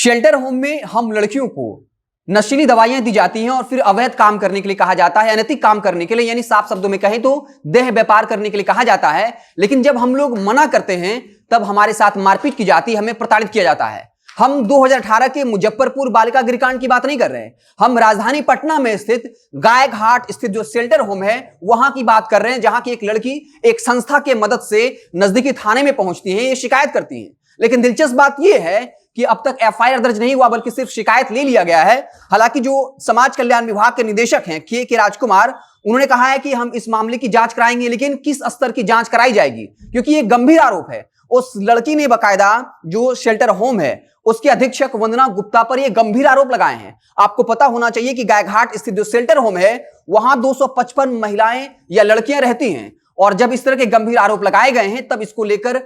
Shelter home में हम लड़कियों को नशीली दवाइयां दी जाती हैं और फिर अवैध काम करने के लिए कहा जाता है, अनैतिक काम करने के लिए, यानी साफ शब्दों में कहें तो देह व्यापार करने के लिए कहा जाता है। लेकिन जब हम लोग मना करते हैं तब हमारे साथ मारपीट की जाती है, हमें प्रताड़ित किया जाता है। हम 2018 के मुजफ्फरपुर बालिका गृहकांड की बात नहीं कर रहे हैं, हम राजधानी पटना में स्थित गायघाट स्थित जो शेल्टर होम है वहां की बात कर रहे हैं, जहां की एक लड़की एक संस्था के मदद से नजदीकी थाने में पहुंचती है, ये शिकायत करती है। लेकिन दिलचस्प बात यह है कि अब तक एफआईआर दर्ज नहीं हुआ, बल्कि सिर्फ शिकायत ले लिया गया है। हालांकि जो समाज कल्याण विभाग के निदेशक हैं के राजकुमार, उन्होंने कहा है कि हम इस मामले की जांच कराएंगे, लेकिन किस स्तर की जांच कराई जाएगी, क्योंकि ये गंभीर आरोप है। उस लड़की ने बकायदा जो शेल्टर होम है उसके अधीक्षक वंदना गुप्ता पर यह गंभीर आरोप लगाए हैं। आपको पता होना चाहिए कि गायघाट स्थित जो शेल्टर होम है वहां 255 महिलाएं या लड़कियां रहती हैं, और जब इस तरह के गंभीर आरोप लगाए गए हैं तब इसको लेकर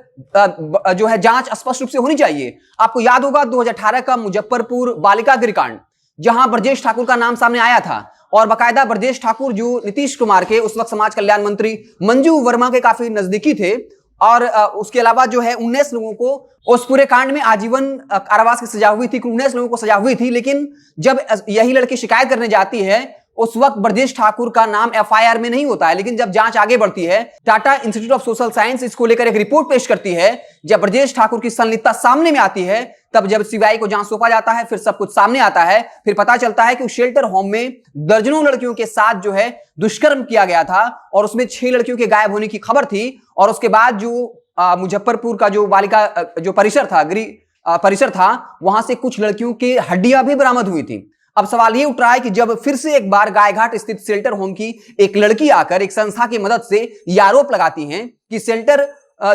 जो है जांच स्पष्ट रूप से होनी चाहिए। आपको याद होगा 2018 का मुजफ्फरपुर बालिका गृहकांड, जहां ब्रजेश ठाकुर का नाम सामने आया था, और बकायदा ब्रजेश ठाकुर जो नीतीश कुमार के उस वक्त समाज कल्याण मंत्री मंजू वर्मा के काफी नजदीकी थे, और उसके अलावा जो है 19 लोगों को उस पूरे कांड में आजीवन कारावास की सजा हुई थी, 19 लोगों को सजा हुई थी। लेकिन जब यही लड़की शिकायत करने जाती है उस वक्त ब्रजेश ठाकुर का नाम एफआईआर में नहीं होता है। लेकिन जब जांच आगे बढ़ती है, Tata institute of social science इसको लेकर एक रिपोर्ट पेश करती है, जब ब्रजेश ठाकुर की संलिप्तता सामने में आती है, तब जब सीबीआई को जांच सौंपा जाता है, फिर सब कुछ सामने आता है। फिर पता चलता है कि उस शेल्टर होम में दर्जनों लड़कियों के साथ जो है दुष्कर्म किया गया था, और उसमें 6 लड़कियों के गायब होने की खबर थी। और उसके बाद जो मुजफ्फरपुर का जो बालिका जो परिसर था, गृह परिसर था, वहां से कुछ लड़कियों की हड्डियां भी बरामद हुई थी। अब सवाल ये उठ रहा है कि जब फिर से एक बार गायघाट स्थित शेल्टर होम की एक लड़की आकर एक संस्था की मदद से ये आरोप लगाती हैं कि शेल्टर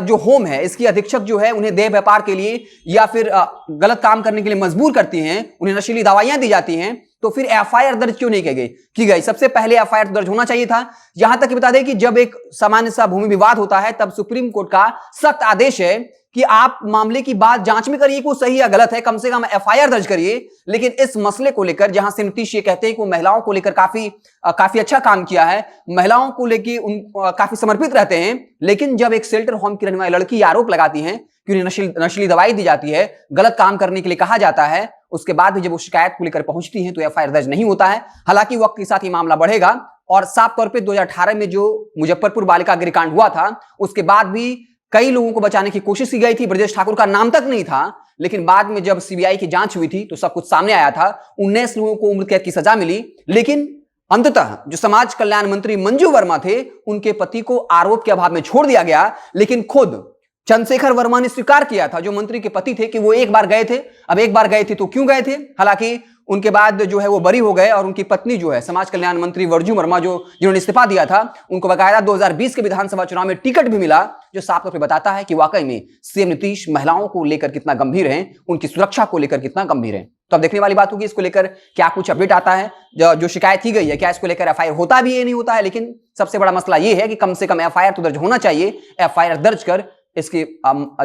जो होम है इसकी अधीक्षक जो है उन्हें देह व्यापार के लिए या फिर गलत काम करने के लिए मजबूर करती हैं, उन्हें नशीली दवाइयां दी जाती हैं, तो फिर एफआईआर दर्ज क्यों नहीं की गई? सबसे पहले एफआईआर दर्ज होना चाहिए था। यहां तक बता दें कि जब एक सामान्य सा भूमि विवाद होता है तब सुप्रीम कोर्ट का सख्त आदेश है कि आप मामले की बात जांच में करिए, को सही या गलत है, कम से कम एफआईआर दर्ज करिए। लेकिन इस मसले को लेकर, जहां से नीतीश ये कहते हैं कि वो महिलाओं को लेकर काफी अच्छा काम किया है, महिलाओं को लेकर काफी समर्पित रहते हैं, लेकिन जब एक शेल्टर होम की रहने वाली लड़की आरोप लगाती है कि उन्हें नशीली दवाई दी जाती है, गलत काम करने के लिए कहा जाता है, उसके बाद भी जब वो शिकायत को लेकर पहुंचती है तो एफआईआर दर्ज नहीं होता है। हालांकि वक्त के साथ ये मामला बढ़ेगा, और साफ तौर पर 2018 में जो मुजफ्फरपुर बालिका गृहकांड हुआ था उसके बाद भी कई लोगों को बचाने की कोशिश की गई थी, ब्रजेश ठाकुर का नाम तक नहीं था। लेकिन बाद में जब सीबीआई की जांच हुई थी तो सब कुछ सामने आया था, 19 लोगों को उम्र कैद की सजा मिली। लेकिन अंततः जो समाज कल्याण मंत्री मंजू वर्मा थे, उनके पति को आरोप के अभाव में छोड़ दिया गया। लेकिन खुद चंद्रशेखर वर्मा ने स्वीकार किया था, जो मंत्री के पति थे, कि वो एक बार गए थे। अब एक बार गए थे तो क्यों गए थे? हालांकि उनके बाद जो है वो बरी हो गए, और उनकी पत्नी जो है समाज कल्याण मंत्री वर्जू वर्मा, जिन्होंने इस्तीफा दिया था, उनको बकायदा 2020 के विधानसभा चुनाव में टिकट भी मिला, जो साफ तौर पर बताता है कि वाकई में सीएम नीतीश महिलाओं को लेकर कितना गंभीर हैं, उनकी सुरक्षा को लेकर कितना गंभीर हैं। तो अब देखने वाली बात होगी इसको लेकर क्या कुछ अपडेट आता है। जो शिकायत की गई है, क्या इसको लेकर एफआईआर होता भी है नहीं होता है। लेकिन सबसे बड़ा मसला यह है कि कम से कम एफआईआर तो दर्ज होना चाहिए। एफआईआर दर्ज कर इसकी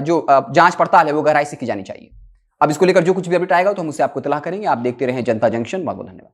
जो जांच पड़ताल है वो गहराई से की जानी चाहिए। अब इसको लेकर जो कुछ भी अपडेट आएगा तो हम उससे आपको इत्तला करेंगे। आप देखते रहें जनता जंक्शन। बहुत बहुत धन्यवाद।